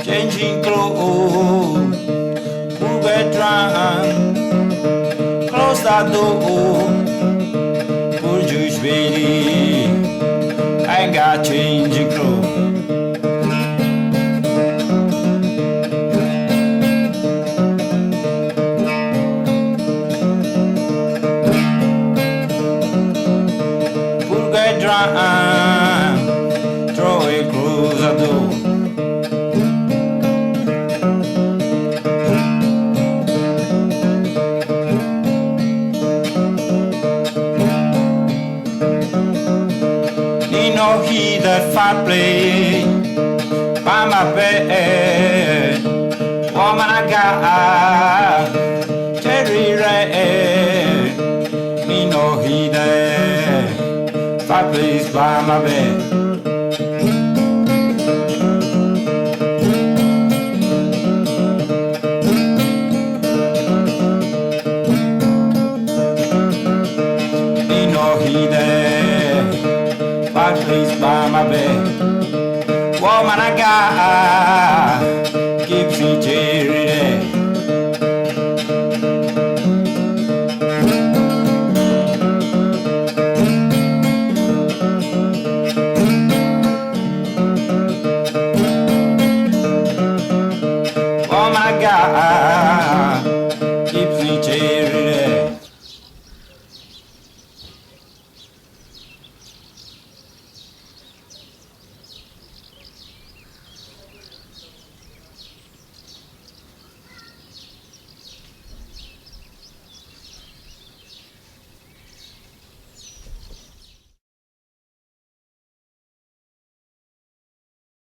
changing clothes, who get drunk, close that door, poor Jewish baby, I ain't got changing clothes. Poor get drunk, throw it close the door. He that fat play by my bed, woman I got cherry red. Me know he that fat plays by my bed. Me know he that please by my bed. Woman I got keeps me cherry red. Woman I got